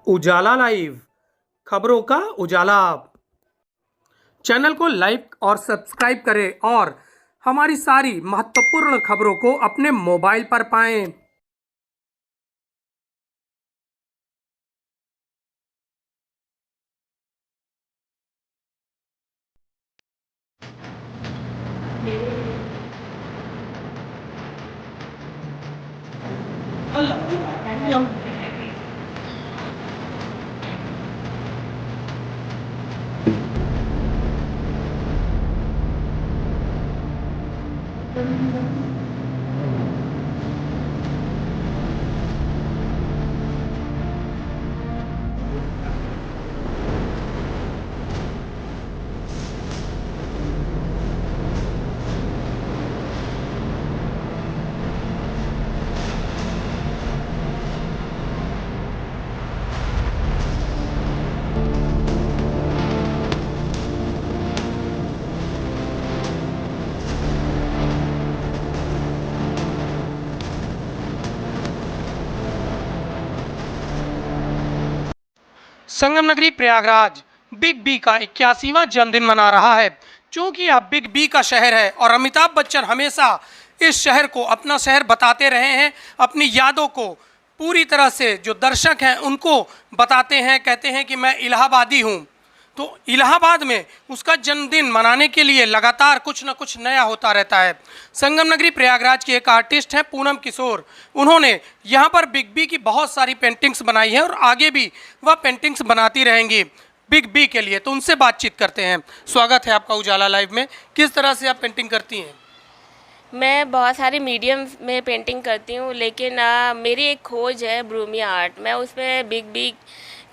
उजाला live, खबरों का उजाला। Channel को लाइक और सब्सक्राइब करें और हमारी सारी महत्वपूर्ण खबरों को अपने मोबाइल पर पाएं। संगम नगरी प्रयागराज बिग बी का 81वां जन्मदिन मना रहा है। चूंकि यह बिग बी का शहर है और अमिताभ बच्चन हमेशा इस शहर को अपना शहर बताते रहे हैं, अपनी यादों को पूरी तरह से जो दर्शक हैं उनको बताते हैं, कहते हैं कि मैं इलाहाबादी हूं। तो इलाहाबाद में उसका जन्मदिन मनाने के लिए लगातार कुछ न कुछ नया होता रहता है। संगम नगरी प्रयागराज की एक आर्टिस्ट हैं पूनम किशोर, उन्होंने यहाँ पर बिग बी की बहुत सारी पेंटिंग्स बनाई है और आगे भी वह पेंटिंग्स बनाती रहेंगी बिग बी के लिए। तो उनसे बातचीत करते हैं। स्वागत है आपका उजाला लाइव में। किस तरह से आप पेंटिंग करती हैं? मैं बहुत सारे मीडियम में पेंटिंग करती हूँ, लेकिन मेरी एक खोज है ब्रूमिया आर्ट। मैं उसमें बिग बी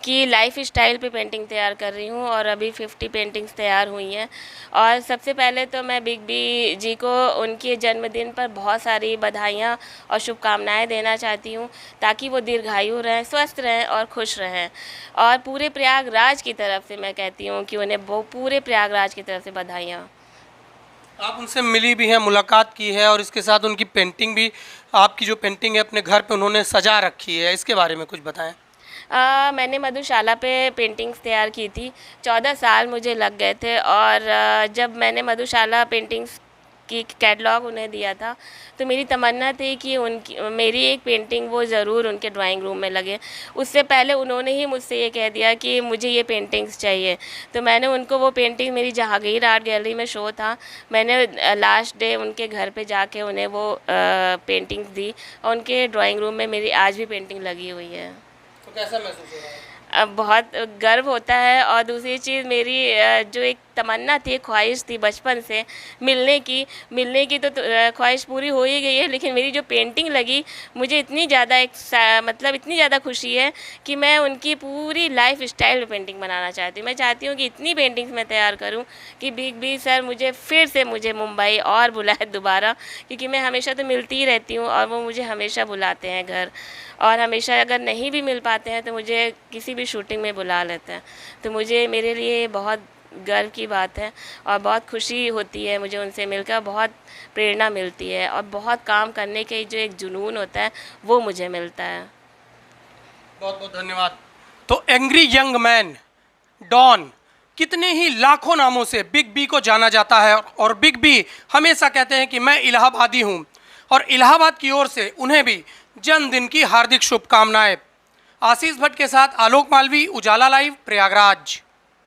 की लाइफ स्टाइल पे पेंटिंग तैयार कर रही हूँ और अभी 50 पेंटिंग्स तैयार हुई हैं। और सबसे पहले तो मैं बिग बी जी को उनके जन्मदिन पर बहुत सारी बधाइयाँ और शुभकामनाएं देना चाहती हूँ, ताकि वो दीर्घायु रहें, स्वस्थ रहें और खुश रहें। और पूरे प्रयागराज की तरफ से मैं कहती हूँ कि उन्हें पूरे प्रयागराज की तरफ से बधाइयाँ। आप उनसे मिली भी हैं, मुलाकात की है और इसके साथ उनकी पेंटिंग भी, आपकी जो पेंटिंग है अपने घर पे उन्होंने सजा रखी है, इसके बारे में कुछ बताएं। मैंने मधुशाला पे पेंटिंग्स तैयार की थी। 14 साल मुझे लग गए थे। और जब मैंने मधुशाला पेंटिंग्स की कैटलॉग उन्हें दिया था, तो मेरी तमन्ना थी कि उनकी मेरी एक पेंटिंग वो ज़रूर उनके ड्राइंग रूम में लगे। उससे पहले उन्होंने ही मुझसे ये कह दिया कि मुझे ये पेंटिंग्स चाहिए। तो मैंने उनको वो पेंटिंग, मेरी जहांगीर आर्ट गैलरी में शो था, मैंने लास्ट डे उनके घर पे जाके उन्हें वो पेंटिंग्स दी और उनके ड्राइंग रूम में मेरी आज भी पेंटिंग लगी हुई है। तो कैसा महसूस हो रहा है? अब बहुत गर्व होता है। और दूसरी चीज़, मेरी जो एक तमन्ना थी, ख्वाहिश थी बचपन से मिलने की तो ख्वाहिश पूरी हो ही गई है। लेकिन मेरी जो पेंटिंग लगी, मुझे इतनी ज़्यादा मतलब इतनी ज़्यादा खुशी है कि मैं उनकी पूरी लाइफ स्टाइल में पेंटिंग बनाना चाहती हूँ। मैं चाहती हूँ कि इतनी पेंटिंग्स मैं तैयार करूँ कि बिग बी सर मुझे मुंबई और बुलाए दोबारा, क्योंकि मैं हमेशा तो मिलती ही रहती हूँ और वो मुझे हमेशा बुलाते हैं घर। और हमेशा अगर नहीं भी मिल पाते हैं तो मुझे किसी भी शूटिंग में बुला लेते हैं। तो मेरे लिए बहुत गर्व की बात है और बहुत खुशी होती है मुझे उनसे मिलकर। बहुत प्रेरणा मिलती है और बहुत काम करने के जो एक जुनून होता है वो मुझे मिलता है। बहुत बहुत धन्यवाद। तो एंग्री यंग मैन, डॉन, कितने ही लाखों नामों से बिग बी को जाना जाता है और बिग बी हमेशा कहते हैं कि मैं इलाहाबादी हूं और इलाहाबाद की ओर से उन्हें भी जन्मदिन की हार्दिक शुभकामनाएं। आशीष भट्ट के साथ आलोक मालवी, उजाला लाइव, प्रयागराज।